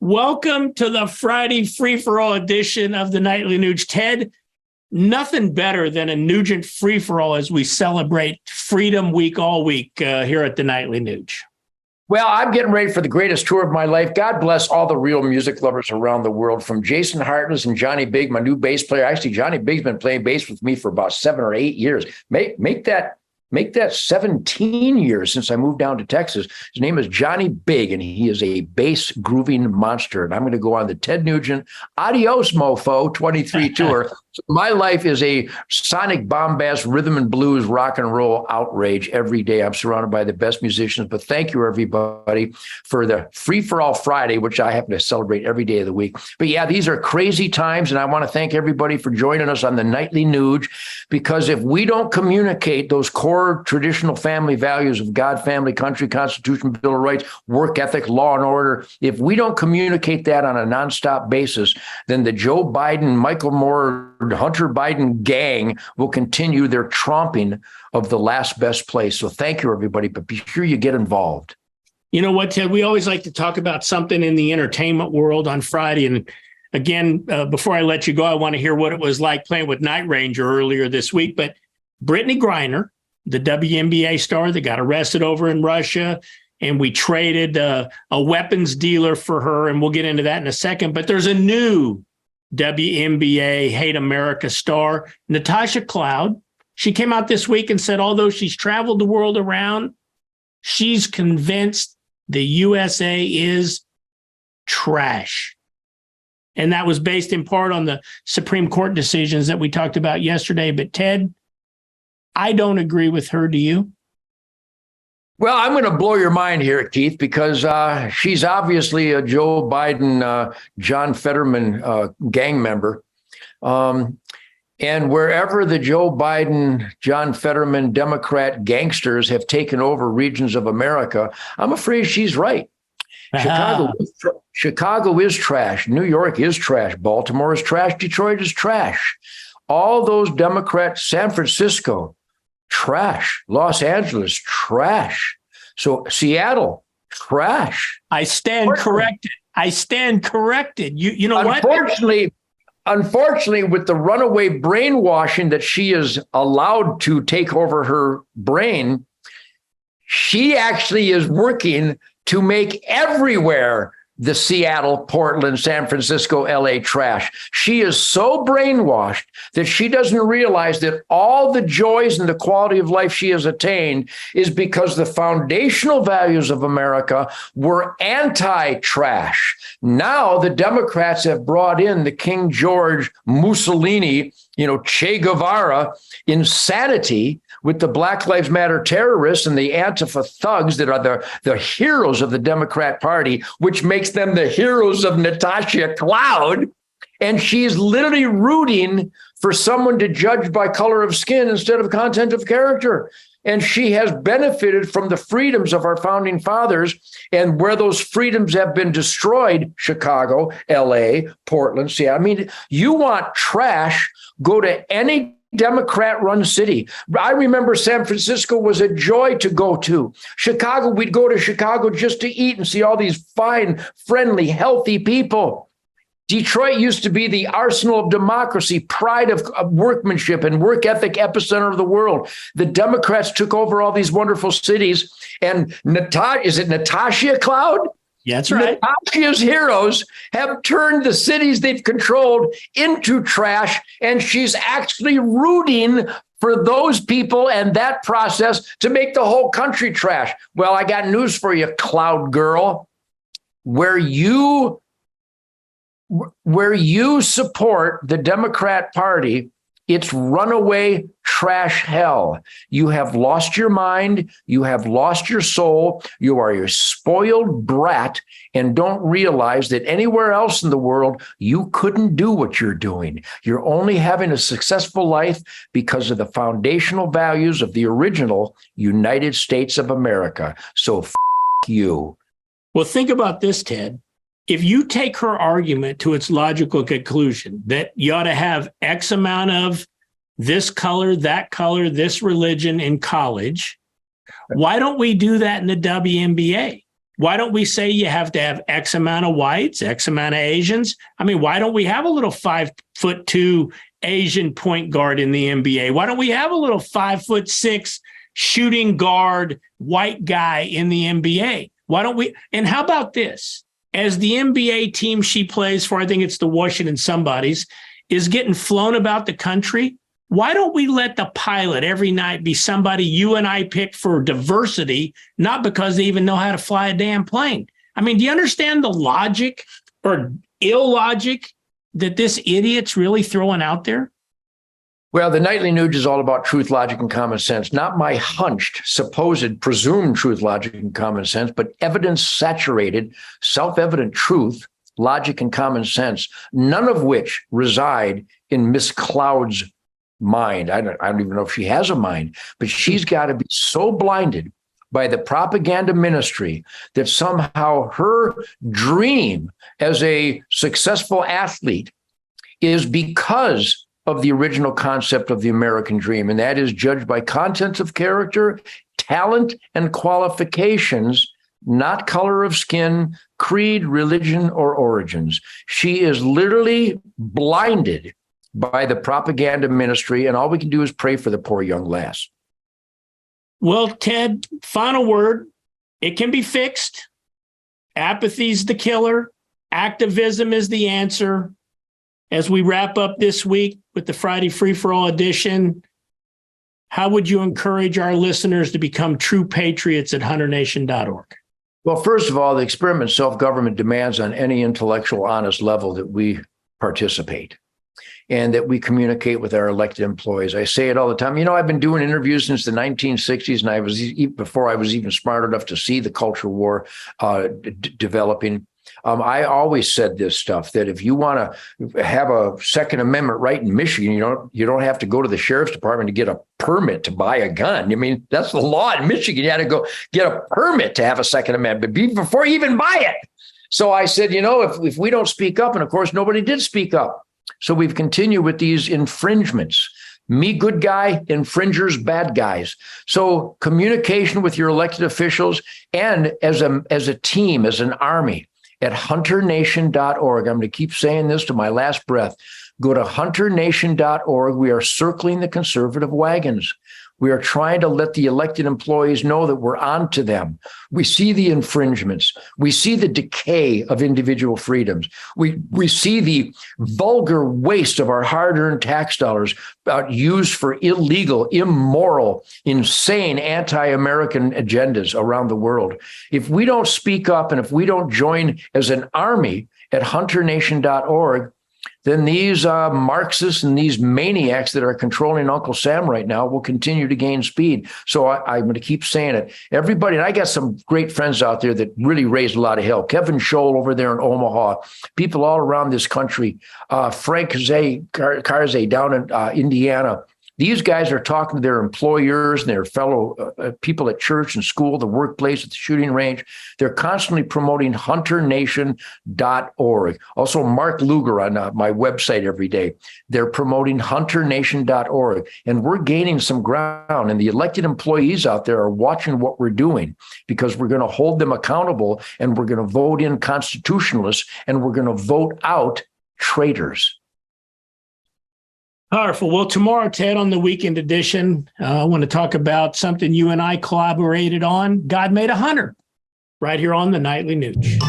Welcome to the Friday free-for-all edition of the Nightly Nuge. Ted, nothing better than a Nugent free-for-all as we celebrate Freedom Week all week here at the Nightly Nuge. Well, I'm getting ready for the greatest tour of my life. God bless all the real music lovers around the world, from Jason Hartness and Johnny Big, my new bass player. Actually, Johnny Big's been playing bass with me for about 7 or 8 years. Make that 17 years since I moved down to Texas. His name is Johnny Big, and he is a bass grooving monster. And I'm going to go on the Ted Nugent Adios Mofo 23 tour. So my life is a sonic bombast, rhythm and blues, rock and roll outrage every day. I'm surrounded by the best musicians. But thank you, everybody, for the Free for All Friday, which I happen to celebrate every day of the week. But yeah, these are crazy times, and I want to thank everybody for joining us on the Nightly Nuge, because if we don't communicate those core traditional family values of God, family, country, Constitution, Bill of Rights, work ethic, law and order, if we don't communicate that on a nonstop basis, then the Joe Biden, Michael Moore, Hunter Biden gang will continue their tromping of the last best place. So thank you, everybody, but be sure you get involved. You know what, Ted? We always like to talk about something in the entertainment world on Friday. And again, before I let you go, I want to hear what it was like playing with Night Ranger earlier this week. But Brittany Griner, the WNBA star that got arrested over in Russia, and we traded a weapons dealer for her, and we'll get into that in a second. But there's a new WNBA Hate America star, Natasha Cloud. She came out this week and said, although she's traveled the world around, she's convinced the USA is trash. And that was based in part on the Supreme Court decisions that we talked about yesterday. But Ted, I don't agree with her. Do you? Well, I'm going to blow your mind here, Keith, because she's obviously a Joe Biden, John Fetterman gang member. And wherever the Joe Biden, John Fetterman Democrat gangsters have taken over regions of America, I'm afraid she's right. Chicago is trash. New York is trash. Baltimore is trash. Detroit is trash. All those Democrats, San Francisco, trash. Los Angeles, trash. So Seattle, trash. I stand corrected. You know what? Unfortunately, with the runaway brainwashing that she is allowed to take over her brain, she actually is working to make everywhere the Seattle, Portland, San Francisco, LA trash. She is so brainwashed that she doesn't realize that all the joys and the quality of life she has attained is because the foundational values of America were anti-trash. Now the Democrats have brought in the King George, Mussolini, Che Guevara insanity with the Black Lives Matter terrorists and the Antifa thugs that are the heroes of the Democrat Party, which makes them the heroes of Natasha Cloud. And she's literally rooting for someone to judge by color of skin instead of content of character. And she has benefited from the freedoms of our founding fathers. And where those freedoms have been destroyed, Chicago, LA, Portland, Seattle. I mean, you want trash, go to any Democrat-run city. I remember San Francisco was a joy to go to. Chicago, we'd go to Chicago just to eat and see all these fine, friendly, healthy people. Detroit used to be the arsenal of democracy, pride of workmanship and work ethic epicenter of the world. The Democrats took over all these wonderful cities. And is it Natasha Cloud? Yeah, that's right. Natasha's heroes have turned the cities they've controlled into trash, and she's actually rooting for those people and that process to make the whole country trash. Well, I got news for you, Cloud Girl. Where you support the Democrat Party, it's runaway trash hell. You have lost your mind. You have lost your soul. You are a spoiled brat and don't realize that anywhere else in the world, you couldn't do what you're doing. You're only having a successful life because of the foundational values of the original United States of America. So you. Well, think about this, Ted. If you take her argument to its logical conclusion that you ought to have X amount of this color, this religion in college, why don't we do that in the WNBA? Why don't we say you have to have X amount of whites, X amount of Asians? I mean, why don't we have a little 5'2" Asian point guard in the NBA? Why don't we have a little 5'6" shooting guard white guy in the NBA? Why don't we? And how about this? As the NBA team she plays for, I think it's the Washington somebodies, is getting flown about the country. Why don't we let the pilot every night be somebody you and I pick for diversity, not because they even know how to fly a damn plane? I mean, do you understand the logic or illogic that this idiot's really throwing out there? Well, the Nightly Nuge is all about truth, logic, and common sense. Not my hunched, supposed, presumed truth, logic, and common sense, but evidence-saturated, self-evident truth, logic, and common sense, none of which reside in Miss Cloud's mind. I don't even know if she has a mind, but she's got to be so blinded by the propaganda ministry that somehow her dream as a successful athlete is because of the original concept of the American dream, and that is judged by content of character, talent, and qualifications, not color of skin, creed, religion, or origins. She is literally blinded by the propaganda ministry, and all we can do is pray for the poor young lass. Well, Ted, final word. It can be fixed. Apathy's the killer. Activism is the answer. As we wrap up this week with the Friday Free for All edition, how would you encourage our listeners to become true patriots at hunternation.org? Well, first of all, the experiment self-government demands on any intellectual, honest level that we participate and that we communicate with our elected employees. I say it all the time. You know, I've been doing interviews since the 1960s, and I was before I was even smart enough to see the culture war developing. I always said this stuff, that if you want to have a Second Amendment right in Michigan, you don't have to go to the sheriff's department to get a permit to buy a gun. I mean, that's the law in Michigan. You had to go get a permit to have a Second Amendment before you even buy it. So I said, if we don't speak up, and of course, nobody did speak up. So we've continued with these infringements. Me, good guy, infringers, bad guys. So communication with your elected officials and as a team, as an army, at hunternation.org. I'm going to keep saying this to my last breath. Go to hunternation.org. We are circling the conservative wagons. We are trying to let the elected employees know that we're on to them. We see the infringements. We see the decay of individual freedoms. We see the vulgar waste of our hard-earned tax dollars used for illegal, immoral, insane anti-American agendas around the world. If we don't speak up and if we don't join as an army at hunternation.org, then these Marxists and these maniacs that are controlling Uncle Sam right now will continue to gain speed. So I'm going to keep saying it. Everybody, and I got some great friends out there that really raised a lot of hell. Kevin Scholl over there in Omaha, people all around this country, Frank Karze down in Indiana. These guys are talking to their employers and their fellow people at church and school, the workplace, at the shooting range. They're constantly promoting hunternation.org. Also, Mark Luger on my website every day. They're promoting hunternation.org. And we're gaining some ground. And the elected employees out there are watching what we're doing because we're going to hold them accountable and we're going to vote in constitutionalists and we're going to vote out traitors. Powerful. Well, tomorrow, Ted, on the weekend edition, I want to talk about something you and I collaborated on. God Made a Hunter, right here on the Nightly Nuge.